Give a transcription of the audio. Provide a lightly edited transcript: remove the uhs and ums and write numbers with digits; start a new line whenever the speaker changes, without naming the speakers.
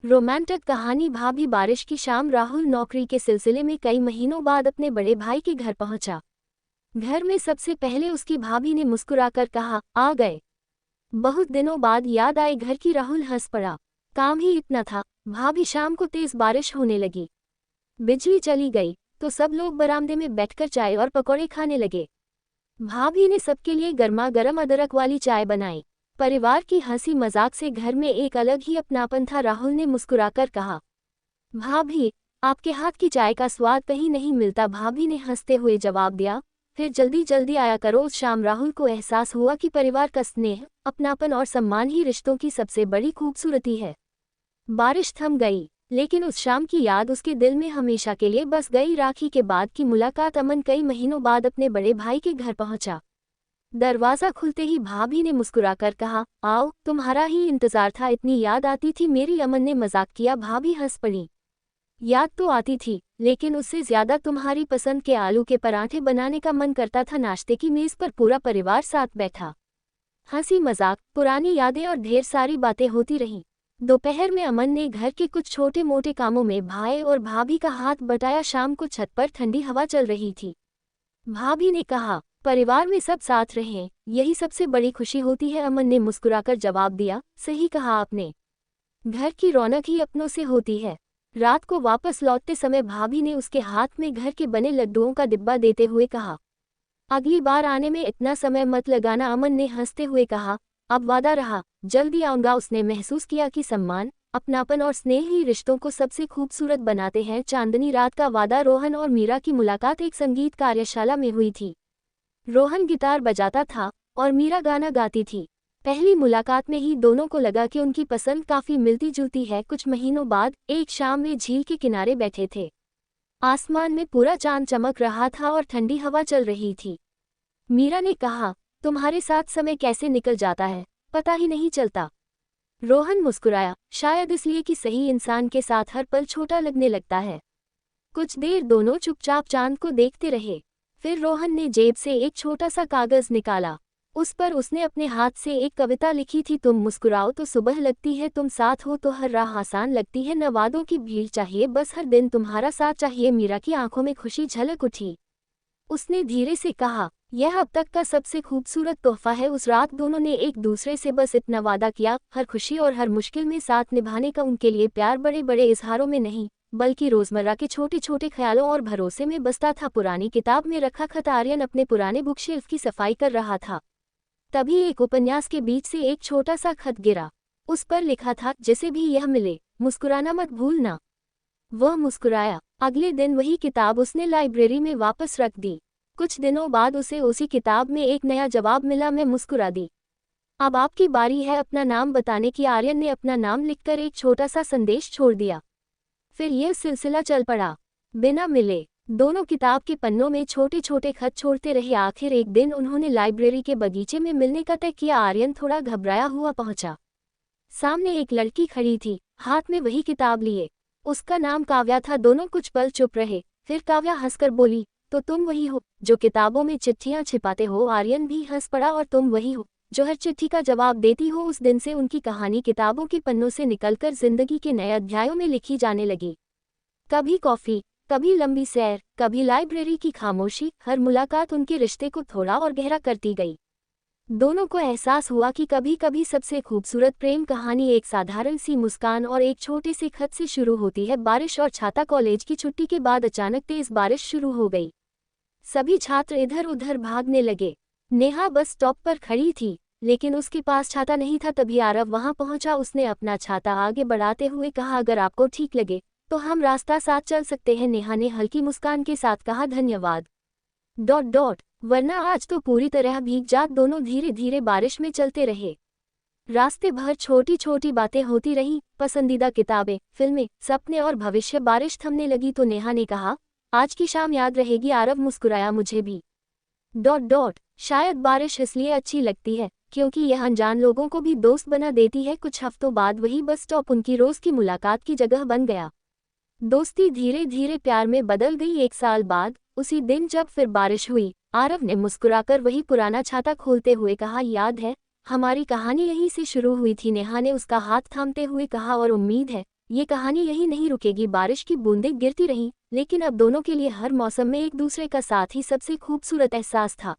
Romantic कहानी भाभी बारिश की शाम। राहुल नौकरी के सिलसिले में कई महीनों बाद अपने बड़े भाई के घर पहुंचा। घर में सबसे पहले उसकी भाभी ने मुस्कुराकर कहा, आ गए। बहुत दिनों बाद याद आई घर की। राहुल हंस पड़ा। काम ही इतना था। भाभी शाम को तेज बारिश होने लगी। बिजली चली गई तो सब लोग बरामदे में बैठकर चाय और पकौड़े खाने लगे। भाभी ने सबके लिए गर्मा गर्म अदरक वाली चाय बनाई। परिवार की हंसी मजाक से घर में एक अलग ही अपनापन था। राहुल ने मुस्कुराकर कहा, भाभी, आपके हाथ की चाय का स्वाद कहीं नहीं मिलता। भाभी ने हंसते हुए जवाब दिया, फिर जल्दी जल्दी आया करो। उस शाम राहुल को एहसास हुआ कि परिवार का स्नेह, अपनापन और सम्मान ही रिश्तों की सबसे बड़ी खूबसूरती है। बारिश थम गई, लेकिन उस शाम की याद उसके दिल में हमेशा के लिए बस गई। राखी के बाद की मुलाकात। अमन कई महीनों बाद अपने बड़े भाई के घर पहुंचा। दरवाजा खुलते ही भाभी ने मुस्कुराकर कहा, आओ, तुम्हारा ही इंतजार था। इतनी याद आती थी मेरी। अमन ने मजाक किया। भाभी हंस पड़ी। याद तो आती थी, लेकिन उससे ज्यादा तुम्हारी पसंद के आलू के पराठे बनाने का मन करता था। नाश्ते की मेज पर पूरा परिवार साथ बैठा। हंसी मजाक, पुरानी यादें और ढेर सारी बातें होती रहीं। दोपहर में अमन ने घर के कुछ छोटे मोटे कामों में भाई और भाभी का हाथ बटाया। शाम को छत पर ठंडी हवा चल रही थी। भाभी ने कहा, परिवार में सब साथ रहें, यही सबसे बड़ी खुशी होती है। अमन ने मुस्कुराकर जवाब दिया, सही कहा आपने। घर की रौनक ही अपनों से होती है। रात को वापस लौटते समय भाभी ने उसके हाथ में घर के बने लड्डुओं का डिब्बा देते हुए कहा, अगली बार आने में इतना समय मत लगाना। अमन ने हंसते हुए कहा, अब वादा रहा, जल्दी आऊंगा। उसने महसूस किया कि सम्मान, अपनापन और स्नेह ही रिश्तों को सबसे खूबसूरत बनाते हैं। चांदनी रात का वादा। रोहन और मीरा की मुलाकात एक संगीत कार्यशाला में हुई थी। रोहन गिटार बजाता था और मीरा गाना गाती थी। पहली मुलाकात में ही दोनों को लगा कि उनकी पसंद काफी मिलती जुलती है। कुछ महीनों बाद एक शाम वे झील के किनारे बैठे थे। आसमान में पूरा चांद चमक रहा था और ठंडी हवा चल रही थी। मीरा ने कहा, तुम्हारे साथ समय कैसे निकल जाता है, पता ही नहीं चलता। रोहन मुस्कुराया, शायद इसलिए कि सही इंसान के साथ हर पल छोटा लगने लगता है। कुछ देर दोनों चुपचाप चांद को देखते रहे। फिर रोहन ने जेब से एक छोटा सा कागज निकाला। उस पर उसने अपने हाथ से एक कविता लिखी थी, तुम मुस्कुराओ तो सुबह लगती है, तुम साथ हो तो हर राह आसान लगती है। न वादों की भीड़ चाहिए, बस हर दिन तुम्हारा साथ चाहिए। मीरा की आंखों में खुशी झलक उठी। उसने धीरे से कहा, यह अब तक का सबसे खूबसूरत तोहफा है। उस रात दोनों ने एक दूसरे से बस इतना वादा किया, हर खुशी और हर मुश्किल में साथ निभाने का। उनके लिए प्यार बड़े बड़े इजहारों में नहीं, बल्कि रोजमर्रा के छोटे छोटे ख्यालों और भरोसे में बसता था। पुरानी किताब में रखा खत। आर्यन अपने पुराने बुक शेल्फ की सफाई कर रहा था। तभी एक उपन्यास के बीच से एक छोटा सा खत गिरा। उस पर लिखा था, जिसे भी यह मिले, मुस्कुराना मत भूलना। वह मुस्कुराया। अगले दिन वही किताब उसने लाइब्रेरी में वापस रख दी। कुछ दिनों बाद उसे उसी किताब में एक नया जवाब मिला। मैं मुस्कुरा दी। अब आपकी बारी है अपना नाम बताने की। आर्यन ने अपना नाम लिखकर एक छोटा सा संदेश छोड़ दिया। फिर यह सिलसिला चल पड़ा। बिना मिले दोनों किताब के पन्नों में छोटे छोटे खत छोड़ते रहे। आखिर एक दिन उन्होंने लाइब्रेरी के बगीचे में मिलने का तय किया। आर्यन थोड़ा घबराया हुआ पहुंचा। सामने एक लड़की खड़ी थी, हाथ में वही किताब लिए। उसका नाम काव्या था। दोनों कुछ पल चुप रहे। फिर काव्या हंसकर बोली, तो तुम वही हो जो किताबों में चिट्ठियां छिपाते हो। आर्यन भी हंस पड़ा, और तुम वही हो जो हर चिट्ठी का जवाब देती हो। उस दिन से उनकी कहानी किताबों के पन्नों से निकलकर जिंदगी के नए अध्यायों में लिखी जाने लगी। कभी कॉफी, कभी लंबी सैर, कभी लाइब्रेरी की खामोशी। हर मुलाकात उनके रिश्ते को थोड़ा और गहरा करती गई। दोनों को एहसास हुआ कि कभी कभी सबसे खूबसूरत प्रेम कहानी एक साधारण सी मुस्कान और एक छोटे से खत से शुरू होती है। बारिश और छाता। कॉलेज की छुट्टी के बाद अचानक तेज बारिश शुरू हो गई। सभी छात्र इधर उधर भागने लगे। नेहा बस स्टॉप पर खड़ी थी, लेकिन उसके पास छाता नहीं था। तभी आरव वहां पहुंचा। उसने अपना छाता आगे बढ़ाते हुए कहा, अगर आपको ठीक लगे तो हम रास्ता साथ चल सकते हैं। नेहा ने हल्की मुस्कान के साथ कहा, धन्यवाद। डॉट डॉट वरना आज तो पूरी तरह भीग जात। दोनों धीरे धीरे बारिश में चलते रहे। रास्ते भर छोटी छोटी बातें होती रहीं, पसंदीदा किताबें, फिल्में, सपने और भविष्य। बारिश थमने लगी तो नेहा ने कहा, आज की शाम याद रहेगी। आरव मुस्कुराया, मुझे भी। डॉट डॉट शायद बारिश इसलिए अच्छी लगती है क्योंकि यह अनजान लोगों को भी दोस्त बना देती है। कुछ हफ्तों बाद वही बस स्टॉप उनकी रोज की मुलाकात की जगह बन गया। दोस्ती धीरे धीरे प्यार में बदल गई। एक साल बाद उसी दिन जब फिर बारिश हुई, आरव ने मुस्कुराकर वही पुराना छाता खोलते हुए कहा, याद है, हमारी कहानी यहीं से शुरू हुई थी। नेहा ने उसका हाथ थामते हुए कहा, और उम्मीद है ये कहानी यही नहीं रुकेगी। बारिश की बूंदें गिरती रहीं, लेकिन अब दोनों के लिए हर मौसम में एक दूसरे का साथ ही सबसे खूबसूरत एहसास था।